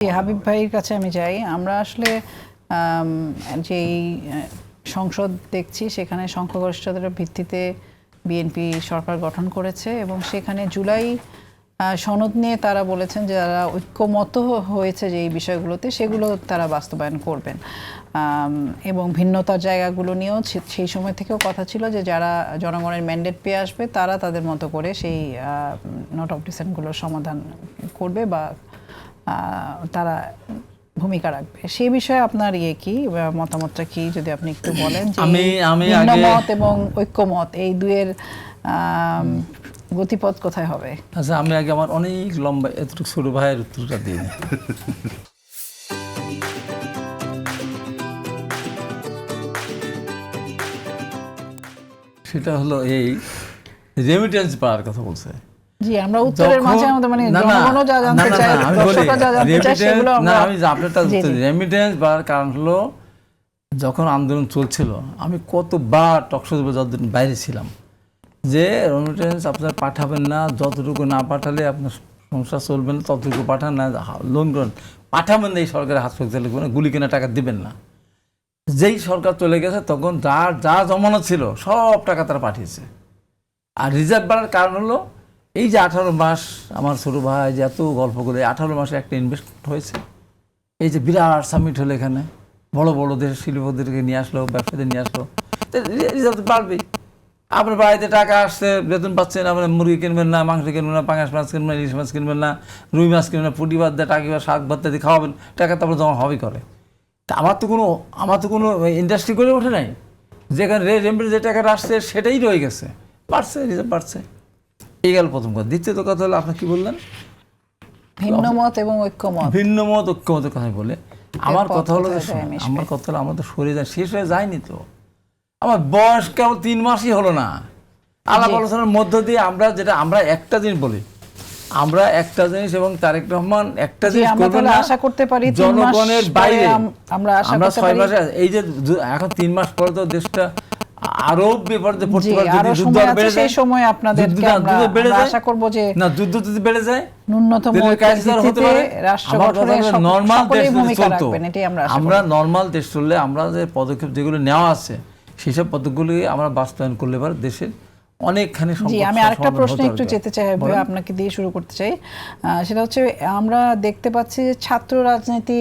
হাবিব ভাইয়ের কাছে আমি যাই। আমরা আসলে যেই সংসদ দেখছি সেখানে সংখ্যাগরিষ্ঠতার ভিত্তিতে বিএনপি সরকার গঠন করেছে এবং সেখানে জুলাই সনদ নিয়ে তারা বলেছেন যে যারা ঐক্যমত হয়েছে যে এই বিষয়গুলোতে সেগুলো তারা বাস্তবায়ন করবেন এবং ভিন্নতার জায়গাগুলো নিয়েও সেই সময় থেকেও কথা ছিল যে যারা জনগণের ম্যান্ডেট পেয়ে আসবে তারা তাদের মতো করে সেই নোট অফ ডিসেন্টগুলোর সমাধান করবে বা তারা ভূমিকা রাখবে। সেই বিষয়ে আপনার কি মতামতটা কি যদি আপনি একটু বলেন যে ভিন্নমত এবং ঐক্যমত এই দুয়ের গতিপথ কোথায় হবে? আচ্ছা, আমি আগে আমার অনেক লম্বা এতটুকু ছোট ভাইয়ের উত্তরটা দিই। সেটা হলো এই রেমিটেন্স পাওয়ার কথা বলছে। জি, আমরা উত্তরের মাঝে আমাদের মানে জনগণও যা জানতে চায়, দর্শকরা যা জানতে চায় সেগুলো আমরা আমি আপনারটা রেমিটেন্স পাওয়ার কারণ হলো যখন আন্দোলন চলছিল আমি কতবার টকশোতে যতদিন বাইরে ছিলাম যে রেমিটেন্স আপনার পাঠাবেন না, যতটুকু না পাঠালে আপনার সংসার চলবে না, ততটুকু পাঠান না, লোন করেন পাঠাবেন না, এই সরকারের হাসপাতালে গুলি কেনা টাকা দিবেন না। যেই সরকার চলে গেছে তখন যার যা জমানো ছিল সব টাকা তারা পাঠিয়েছে। আর রিজার্ভ বাড়ার কারণ হলো এই যে 18 মাস আমার ছোটো ভাই যে এত গল্প করে 18 মাসে একটা ইনভেস্ট হয়েছে। এই যে বিরাট সামিট হলো, এখানে বড় বড় দেশের শিল্পপতিদেরকে নিয়ে আসলো, ব্যবসাদের নিয়ে আসলো, রিজার্ভ বাড়বেই। আপনার বাড়িতে টাকা আসছে, বেতন পাচ্ছেন, আপনার মুরগি কিনবেন না, মাংস কিনবেন না, পাঙাশ মাছ কিনবেন না, ইলিশ মাছ কিনবেন না, রুই মাছ কিনবেন না, পুঁটি বাদ দিয়ে টাকি বা শাক ভাত দিয়ে খাওয়াবেন, টাকা তারপরে জমা হবেই করে। তা আমার তো কোনো ইন্ডাস্ট্রি করে ওঠে নাই, যেখানে রেমিটেন্স যে টাকাটা আসছে সেটাই রয়ে গেছে, বাড়ছে, রিজার্ভ বাড়ছে। এই গেল প্রথম কথা। দ্বিতীয়ত কথা হলো আপনি কি বললেন ভিন্নমত এবং ঐক্যমত। ভিন্নমত ঐক্যমতের কথা বলে আমার কথা হলো আমাদের শরীর শেষ হয়ে যায়নি তো। আমার বয়স কেবল 3 মাসই হলো না। আলাপ আলোচনার মধ্য দিয়ে আমরা একটা জিনিস বলি, আমরা একটা জিনিস এবং তারেক রহমান একটা জিনিস করবেন না, আশা করতে পারি জনগণের বাইরে আমরা 6 মাসে এই যে এখন 3 মাস পরে তো দেশটা আরো বিপদে পড়তে পারে যদি যুদ্ধ বেড়ে যায়। সেই সময় আপনাদেরকে আমরা আশা করব যে না, যুদ্ধ যদি বেড়ে যায় ন্যূনতম হতে পারে রাষ্ট্র গঠনে নরমাল দেশ চলতো। আমরা নরমাল দেশ চললে আমরা যে পদক্ষেপ যেগুলো নেওয়া আছে সেসব পদক্ষেপগুলি আমরা বাস্তবায়ন করলে পারে দেশের অনেকখানি সম্পদ। জি, আমি আরেকটা প্রশ্ন একটু যেতে চাই ভাই, আপনাকে দিয়ে শুরু করতে চাই। সেটা হচ্ছে আমরা দেখতে পাচ্ছি যে ছাত্র রাজনীতি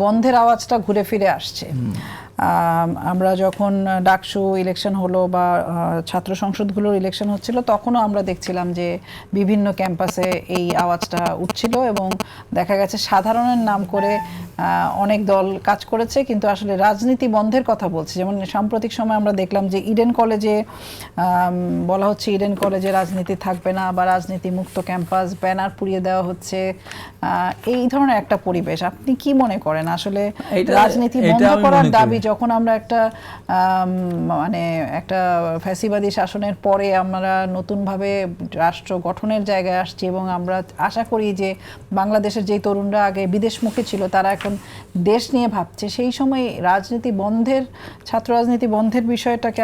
বন্ধের আওয়াজটা ঘুরে ফিরে আসছে। আমরা যখন ডাকসু ইলেকশন হলো বা ছাত্র সংসদগুলোর ইলেকশন হচ্ছিল তখনও আমরা দেখছিলাম যে বিভিন্ন ক্যাম্পাসে এই আওয়াজটা উঠছিল এবং দেখা গেছে সাধারণের নাম করে অনেক দল কাজ করেছে কিন্তু আসলে রাজনীতি বন্ধের কথা বলছে। যেমন সাম্প্রতিক সময় আমরা দেখলাম যে ইডেন কলেজে বলা হচ্ছে ইডেন কলেজে রাজনীতি থাকবে না বা রাজনীতি মুক্ত ক্যাম্পাস, ব্যানার পুড়িয়ে দেওয়া হচ্ছে, এই ধরনের একটা পরিবেশ। আপনি কি মনে করেন আসলে রাজনীতি বন্ধ করার দাবি যখন আমরা একটা মানে একটা ফ্যাসিবাদী শাসনের পরে আমরা নতুনভাবে রাষ্ট্র গঠনের জায়গায় আসছি এবং আমরা আশা করি যে বাংলাদেশের যেই তরুণরা আগে বিদেশমুখী ছিল তারা এখন দেশ নিয়ে ভাবছে, সেই সময় রাজনীতি বন্ধের, ছাত্র রাজনীতি বন্ধের বিষয়টাকে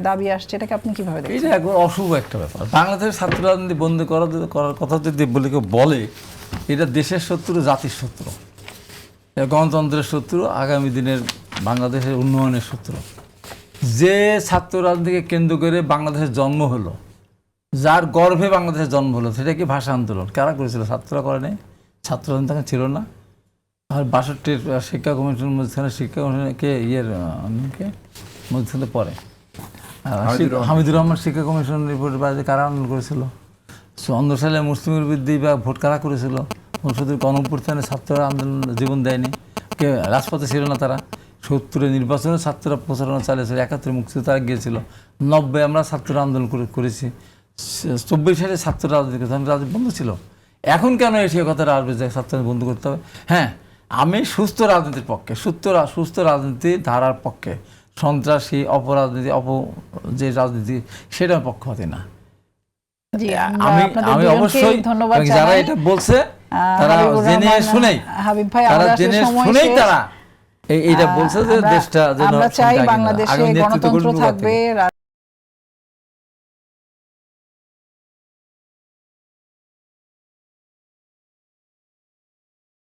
দাবি আসছে, এটাকে আপনি কিভাবে দেখেন? এটা একবার অশুভ একটা ব্যাপার। বাংলাদেশের ছাত্র রাজনীতি বন্ধ করার কথা যদি বলে এটা দেশের শত্রু, জাতির শত্রু, গণতন্ত্রের শত্রু, আগামী দিনের বাংলাদেশের উন্নয়নের শত্রু। যে ছাত্র রাজনীতিকে কেন্দ্র করে বাংলাদেশের জন্ম হলো, যার গর্ভে বাংলাদেশের জন্ম হলো, সেটা কি ভাষা আন্দোলন কারা করেছিল? ছাত্ররা করে নাই? ছাত্র রাজনীতি ছিল না? আর 62-র শিক্ষা কমিশনের মধ্যখানে শিক্ষা কমিশনকে মধ্যখানে পরে হামিদুর রহমান শিক্ষা কমিশন রিপোর্ট বাজে কারা আন্দোলন করেছিল? 54 সালে মুসলিমের বিরুদ্ধে বা ভোট কারা করেছিল? শুধু গণঅভ্যুত্থানে ছাত্ররা আন্দোলন জীবন দেয়নি, কে রাজপথে ছিল না তারা? 70-এ নির্বাচনে ছাত্ররা প্রচারণা চালিয়েছিল, 71-এ মুক্তিযুদ্ধ তারা গিয়েছিল, 90-এ আমরা ছাত্র আন্দোলন করেছি, 24 সালে ছাত্র রাজনীতি বন্ধ ছিল। এখন কেন এসে কথাটা আসবে যে ছাত্র বন্ধ করতে হবে? হ্যাঁ, আমি সুস্থ রাজনীতির পক্ষে, সুস্থ রাজনীতির ধারার পক্ষে, সন্ত্রাসী অপরাজনীতি যে রাজনীতি সেটার পক্ষপাতী না। আমি অবশ্যই যারা এটা বলছে তারা জেনে শুনেই তারা এইটা বলছে যে দেশটা যেন আমরা চাই বাংলাদেশে গণতন্ত্র থাকবে।